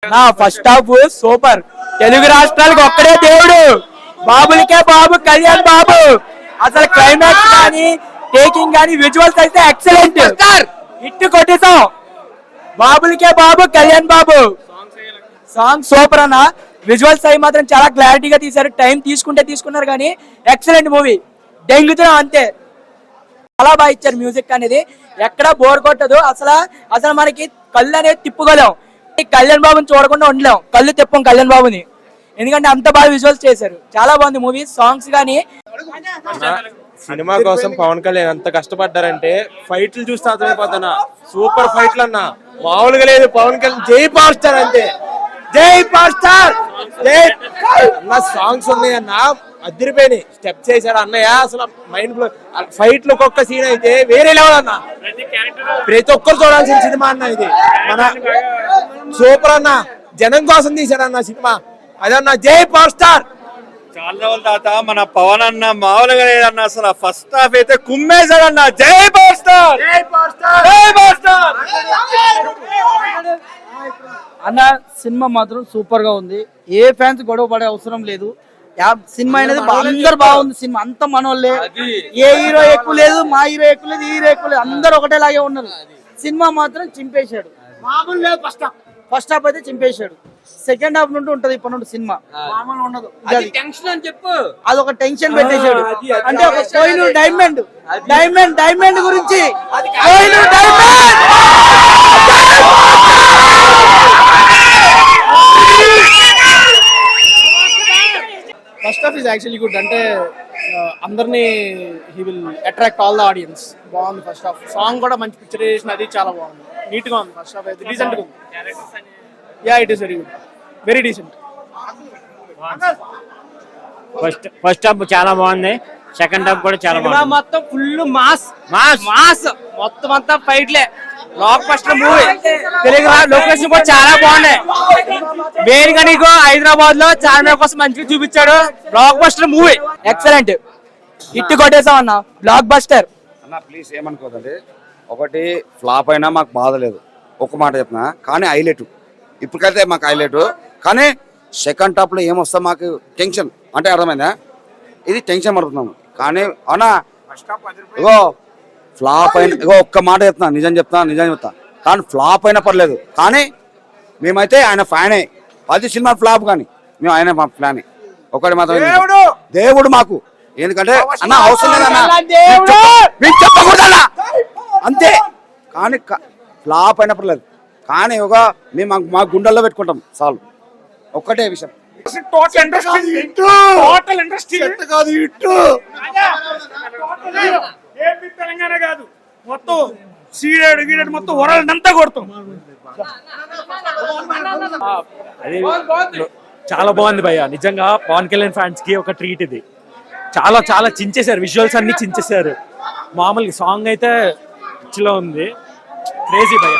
నా first half super. Telugu రాష్ట్రాలకు ఒక్కడే దేవుడు, బాబులకే బాబు కళ్యాణ్ బాబు. అసలు క్లైమాక్స్ కానీ టేకింగ్ కానీ విజువల్స్ అయితే ఎక్సలెంట్. హిట్ కొట్టేసాం. బాబులకే బాబు కళ్యాణ్ బాబు. సాంగ్ సూపర్ అన్న. విజువల్స్ అవి మాత్రం చాలా క్లారిటీగా తీశారు. టైం తీసుకున్నారు కానీ ఎక్సలెంట్ మూవీ. డెంగుతున్నాం అంతే. చాలా బాగా ఇచ్చారు. మ్యూజిక్ అనేది ఎక్కడా బోర్ కొట్టదు. అసలు మనకి కళ్ళు అనేది తిప్పుకోలేం. కళ్యాణ్ బాబుని చూడకుండా ఉండలేం. కళ్ళు తిప్పం కళ్యాణ్ బాబుని, ఎందుకంటే అంత బాగా విజువల్స్ చేశారు. చాలా బాగుంది మూవీ. సాంగ్స్ కానీ సినిమా కోసం పవన్ కళ్యాణ్ ఎంత కష్టపడ్డారంటే ఫైట్లు చూస్తే అర్థమైపోతున్నా. సూపర్ ఫైట్లు అన్న, మామూలుగా లేదు. పవన్ కళ్యాణ్ జై పవర్ స్టార్ అంతే. జై పవర్ స్టార్ జై అన్న. సాంగ్స్ ఉన్నాయన్న, అదిరిపోయినాయి. స్టెప్ చేశాడు అన్నయ్య. అసలు మైండ్ బ్లో. ఫైట్ లో ఒక్కొక్క సీన్ అయితే వేరే లెవెల్ అన్న. ప్రతి ఒక్కరు చూడాల్సిన సినిమా అన్న ఇది. మన సూపర్ అన్న. జనం కోసం తీశాడన్న సినిమా అదన్న. జై పవర్ స్టార్. చాలా రోజుల తర్వాత మన పవన్ అన్న మామూలుగా లేదన్న. అసలు ఫస్ట్ హాఫ్ అయితే కుమ్మేశాడన్న. జై పవర్ స్టార్. జై పవర్ స్టార్ అన్న. సినిమా మాత్రం సూపర్ గా ఉంది. ఏ ఫ్యాన్స్ గొడవ పడే అవసరం లేదు. సినిమా అనేది అందరు బాగుంది. సినిమా అంతా మనోళ్ళే. ఏ హీరో ఎక్కువ లేదు, మా హీరో ఎక్కువ లేదు, ఈ హీరో ఎక్కువ లేదు. అందరు ఒకటేలాగే ఉన్నారు. సినిమా మాత్రం చింపేశాడు. ఫస్ట్ హాఫ్ అయితే చింపేశాడు. సెకండ్ హాఫ్ నుండి ఉంటది ఇప్పటి నుండి సినిమా. మామూలు ఉండదు. అదొక టెన్షన్ పెట్టేశాడు. అంటే ఒక కోహినూర్ డైమండ్ గురించి. Kohinoor diamond first half is actually good. అంటే అందరినీ he will attract all the audience. బాగుంది ఫస్ట్ హాఫ్. సాంగ్ కూడా మంచి పిక్చరైజేషన్ అది చాలా బాగుంది. నీట్ గా ఉంది ఫస్ట్ హాఫ్ అయితే. డీసెంట్ గా ఉంది. Yeah, it is very good. Very decent. First half చాలా బాగుంది. సెకండ్ హాఫ్ కూడా చాలా బాగుంది. మొత్తం ఫుల్ మాస్ మొత్తం అంతా ఫైట్లే. Blockbuster movie. Telugu location కూడా చాలా బాగున్నాయి. మెయిన్ గా నీకు హైదరాబాద్ లో చార్మినార్ కోసం మంచిగా చూపించాడు. Blockbuster movie excellent. Hit కొట్టేసాం అన్న. బ్లాక్ బస్టర్ అన్న. ప్లీజ్ ఏమనుకోదండి. ఒకటి ఫ్లాప్ అయినా మాకు బాధ లేదు, ఒక మాట చెప్పిన. కానీ హైలైట్ ఇప్పటికైతే మాకు హైలైట్. కానీ సెకండ్ హాఫ్ లో ఏమొస్తా మాకు టెన్షన్. అంటే అర్థమైందా? ఇది టెన్షన్ పడుతున్నాము. కానీ అవునా ఇగో ఫ్లాప్ అయిన, ఇగో ఒక్క మాట చెప్తున్నా, నిజం చెప్తా. కానీ ఫ్లాప్ అయినా పర్లేదు. కానీ మేమైతే ఆయన ఫ్యానే. 10 సినిమా ఫ్లాప్ కానీ మేము ఆయన మా ఫ్యానే. ఒకటి మాత్రం దేవుడు మాకు. ఎందుకంటే అన్న అవసరం లేదన్నా, మీకు చెప్పకూడదన్నా అంతే. కానీ ఫ్లాప్ అయినా పర్లేదు. కానీ ఒక మేము మా గుండెల్లో పెట్టుకుంటాం చాలు. ఒక్కటే విషయం. తెలంగాణ కాదు, మొత్తం సీడెడ్ గీడెడ్ మొత్తం వరల్డ్ అంతా కొడతాం. అది చాలా బాగుంది భయ్య. నిజంగా పవన్ కళ్యాణ్ ఫ్యాన్స్ కి ఒక ట్రీట్ ఇది. చాలా చాలా చించేశారు. విజువల్స్ అన్ని చించేశారు. మామూలుగా సాంగ్ అయితే పిచ్చిలో ఉంది. క్రేజీ భయ్య.